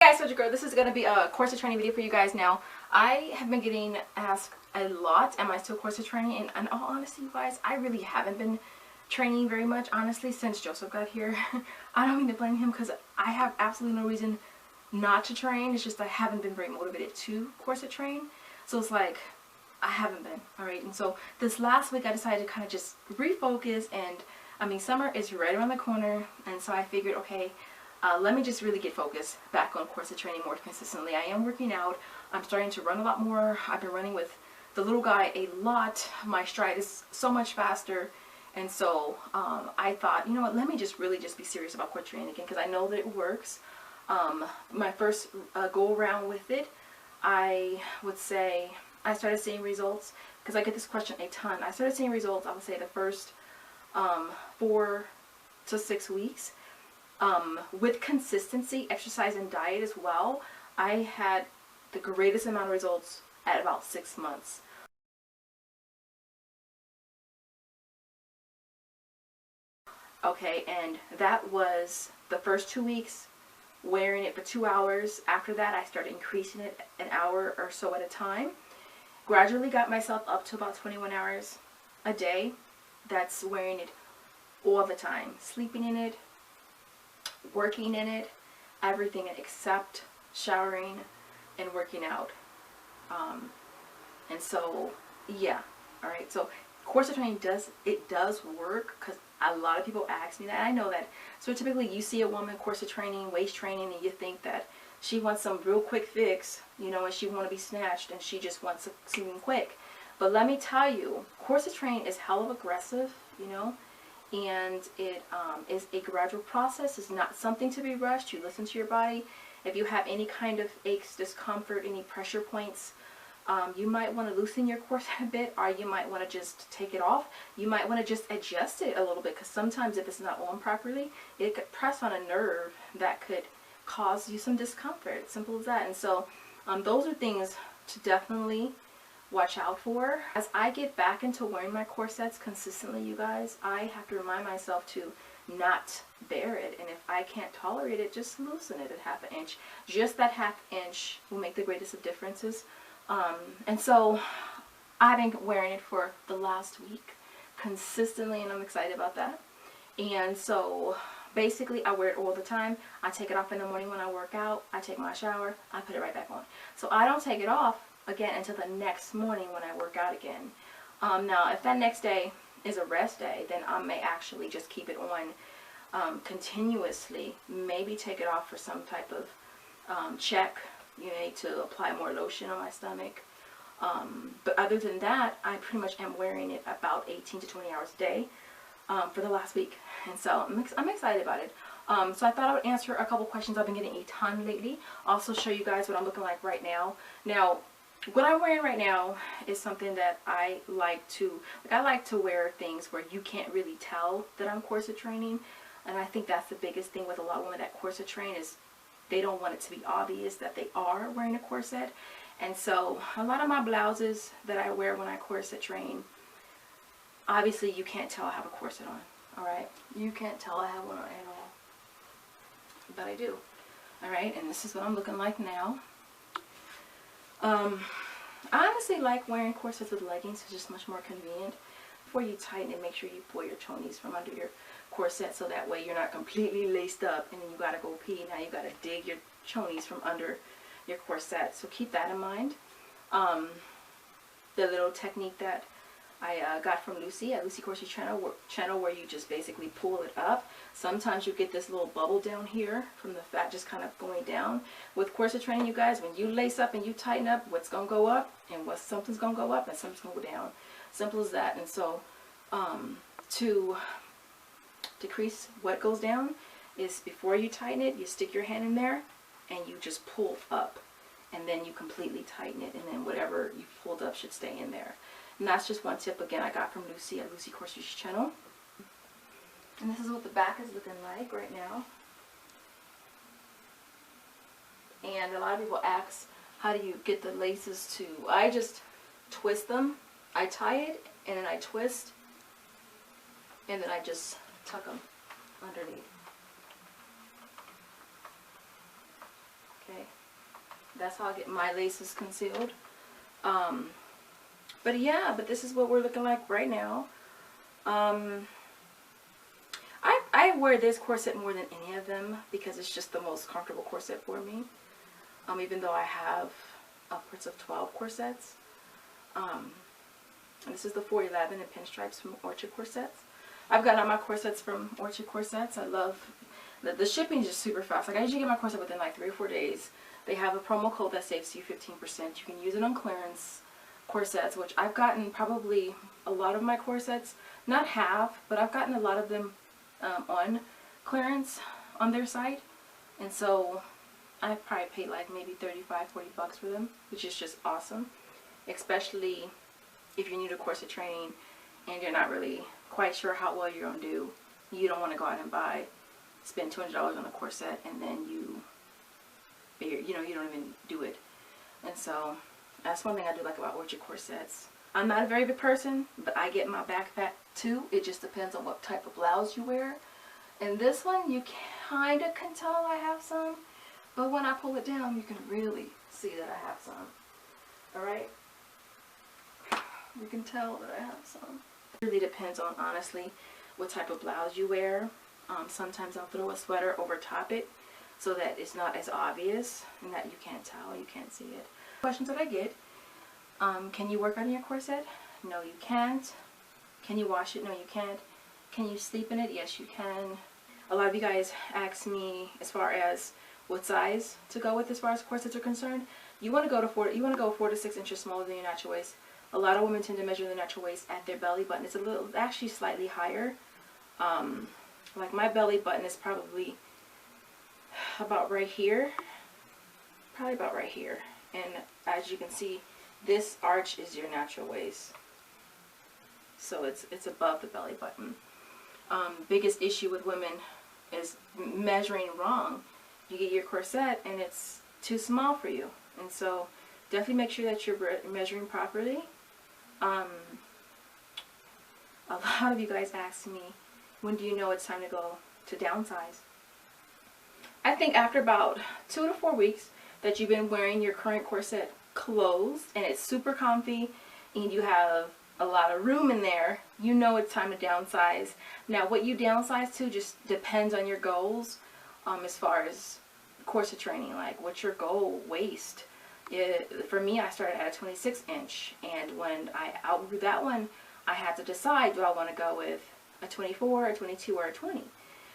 Hey guys, Soldier Girl, this is going to be a corset training video for you guys now. I have been getting asked a lot, am I still corset training? And in all honesty, you guys, I really haven't been training very much, honestly, since Joseph got here. I don't mean to blame him because I have absolutely no reason not to train. It's just I haven't been very motivated to corset train. So it's like, I haven't been, alright? And so this last week I decided to kind of just refocus, and I mean, summer is right around the corner, and so I figured, okay, let me just really get focused back on corset training more consistently. I am working out. I'm starting to run a lot more. I've been running with the little guy a lot. My stride is so much faster. And so I thought, you know what, let me just really just be serious about corset training again, because I know that it works. My first go around with it, I would say I started seeing results, because I get this question a ton. I started seeing results, I would say, the first 4 to 6 weeks. With consistency, exercise, and diet as well, I had the greatest amount of results at about 6 months. Okay, and that was the first 2 weeks, wearing it for 2 hours. After that, I started increasing it an hour or so at a time. Gradually got myself up to about 21 hours a day. That's wearing it all the time, sleeping in it, working in it, everything except showering and working out. And so yeah, all right, so corset training does work, because a lot of people ask me that. I know that. So typically you see a woman corset training, waist training, and you think that she wants some real quick fix, you know, and she want to be snatched, and she just wants something quick. But let me tell you, corset training is hell of aggressive, you know, and it is a gradual process. It's not something to be rushed. You listen to your body. If you have any kind of aches, discomfort, any pressure points, you might want to loosen your corset a bit, or you might want to just take it off. You might want to just adjust it a little bit, because sometimes if it's not on properly, it could press on a nerve that could cause you some discomfort. Simple as that. And so those are things to definitely watch out for. As I get back into wearing my corsets consistently, you guys, I have to remind myself to not bear it. And if I can't tolerate it, just loosen it a ½ inch. Just that ½ inch will make the greatest of differences. And so I've been wearing it for the last week consistently, and I'm excited about that. And so basically I wear it all the time. I take it off in the morning when I work out. I take my shower. I put it right back on. So I don't take it off again until the next morning when I work out again. Now if that next day is a rest day, then I may actually just keep it on continuously. Maybe take it off for some type of check, you know, to apply more lotion on my stomach. But other than that, I pretty much am wearing it about 18 to 20 hours a day for the last week. And so I'm excited about it. So I thought I would answer a couple questions. I've been getting a ton lately. Also show you guys what I'm looking like right now. Now, what I'm wearing right now is something that I like to wear things where you can't really tell that I'm corset training. And I think that's the biggest thing with a lot of women that corset train, is they don't want it to be obvious that they are wearing a corset. And so a lot of my blouses that I wear when I corset train, obviously you can't tell I have a corset on. Alright, you can't tell I have one on at all, but I do. Alright, and this is what I'm looking like now. I honestly like wearing corsets with leggings. It's just much more convenient. Before you tighten it, make sure you pull your chonies from under your corset, so that way you're not completely laced up and then you gotta go pee. Now you gotta dig your chonies from under your corset. So keep that in mind. The little technique that I got from Lucy at Lucy Corset channel, where you just basically pull it up. Sometimes you get this little bubble down here from the fat just kind of going down. With corset training, you guys, when you lace up and you tighten up, what's going to go up and something's going to go up and something's going to go down. Simple as that. And so to decrease what goes down is, before you tighten it, you stick your hand in there and you just pull up, and then you completely tighten it, and then whatever you pulled up should stay in there. And that's just one tip, again, I got from Lucy at Lucy Corset channel. And this is what the back is looking like right now. And a lot of people ask, how do you get the laces to... I just twist them. I tie it, and then I twist, and then I just tuck them underneath. Okay. That's how I get my laces concealed. But yeah, but this is what we're looking like right now. I wear this corset more than any of them because it's just the most comfortable corset for me. Even though I have upwards of 12 corsets. And this is the 411 in pinstripes from Orchid Corsets. I've gotten all my corsets from Orchid Corsets. I love the shipping is just super fast. Like I usually get my corset within like 3 or 4 days. They have a promo code that saves you 15%. You can use it on clearance corsets, which I've gotten probably a lot of my corsets, not half, but I've gotten a lot of them on clearance on their site. And so I probably paid like maybe 35, 40 bucks for them, which is just awesome. Especially if you're new to corset training and you're not really quite sure how well you're going to do. You don't want to go out and spend $200 on a corset and then you don't even do it. And so that's one thing I do like about Orchid Corsets. I'm not a very big person, but I get my back fat too. It just depends on what type of blouse you wear. And this one, you kind of can tell I have some, but when I pull it down, you can really see that I have some. Alright? You can tell that I have some. It really depends on, honestly, what type of blouse you wear. Sometimes I'll throw a sweater over top it so that it's not as obvious and that you can't tell, you can't see it. Questions that I get, can you work on your corset? No, you can't. Can you wash it? No, you can't. Can you sleep in it? Yes, you can. A lot of you guys ask me as far as what size to go with as far as corsets are concerned. You want to go 4 to 6 inches smaller than your natural waist. A lot of women tend to measure their natural waist at their belly button. It's actually slightly higher. Like my belly button is probably about right here. Probably about right here. And as you can see, this arch is your natural waist. So it's above the belly button. Biggest issue with women is measuring wrong. You get your corset and it's too small for you. And so definitely make sure that you're measuring properly. A lot of you guys ask me, when do you know it's time to go to downsize? I think after about 2 to 4 weeks that you've been wearing your current corset closed and it's super comfy and you have a lot of room in there, you know it's time to downsize. Now what you downsize to just depends on your goals as far as corset training. Like what's your goal waist? For me, I started at a 26 inch, and when I outgrew that one, I had to decide, do I want to go with a 24, a 22, or a 20?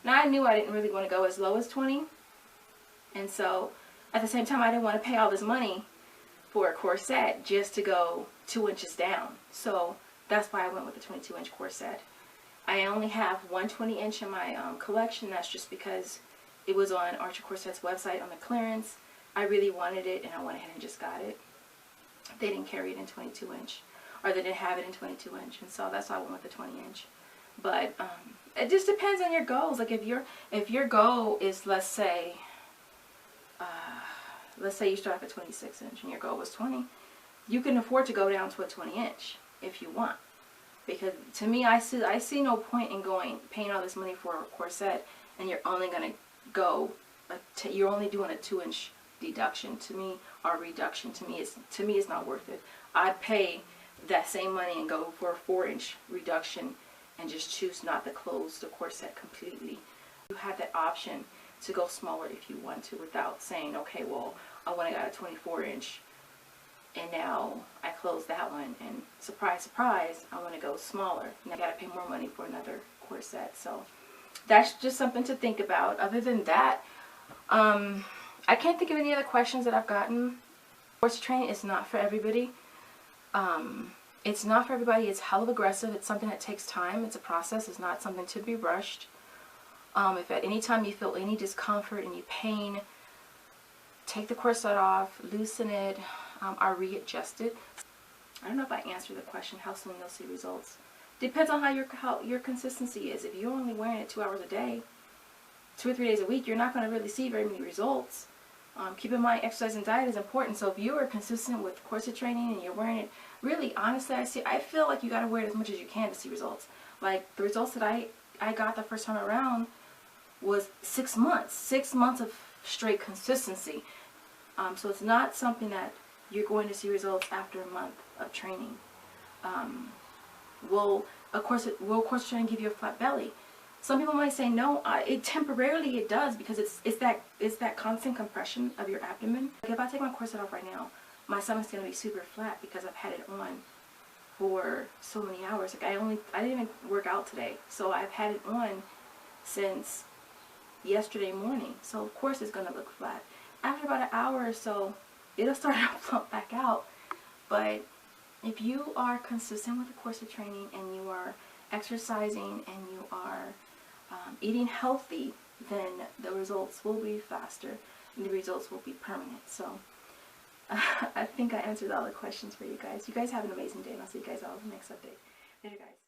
Now I knew I didn't really want to go as low as 20, and so at the same time I didn't want to pay all this money for a corset just to go 2 inches down. So that's why I went with the 22 inch corset. I only have one 20 inch in my collection. That's just because it was on Orchid Corset's website on the clearance. I really wanted it and I went ahead and just got it. They didn't carry it in 22 inch, or they didn't have it in 22 inch, and so that's why I went with the 20 inch. But it just depends on your goals. Like if your goal is, let's say you start off at 26 inch and your goal was 20, you can afford to go down to a 20 inch if you want. Because to me, I see no point in paying all this money for a corset and you're only going to go, you're only doing a 2 inch deduction to me, or reduction. To me it's not worth it. I'd pay that same money and go for a 4 inch reduction and just choose not to close the corset completely. You have that option to go smaller if you want to, without saying, okay, well, I went and got a 24 inch and now I closed that one, and surprise, surprise, I want to go smaller. And I got to pay more money for another corset. So that's just something to think about. Other than that, I can't think of any other questions that I've gotten. Corset training is not for everybody. It's not for everybody. It's hell of aggressive. It's something that takes time. It's a process. It's not something to be rushed. If at any time you feel any discomfort, any pain, take the corset off, loosen it, or readjust it. I don't know if I answered the question, how soon you'll see results. Depends on how your consistency is. If you're only wearing it 2 hours a day, 2 or 3 days a week, you're not going to really see very many results. Keep in mind, exercise and diet is important. So if you are consistent with corset training and you're wearing it, really, honestly, I feel like you got to wear it as much as you can to see results. Like the results that I got the first time around was 6 months. 6 months of straight consistency. So it's not something that you're going to see results after a month of training. Will Corset Training give you a flat belly? Some people might say no. It temporarily it does, because it's that constant compression of your abdomen. Like if I take my corset off right now, my stomach's gonna be super flat because I've had it on for so many hours. Like I didn't even work out today, so I've had it on since yesterday morning. So of course it's gonna look flat. After about an hour or so, it'll start to plump back out. But if you are consistent with the corset training, and you are exercising, and you are eating healthy, then the results will be faster and the results will be permanent. So I think I answered all the questions for you guys. You guys have an amazing day, and I'll see you guys all in the next update. Later, guys.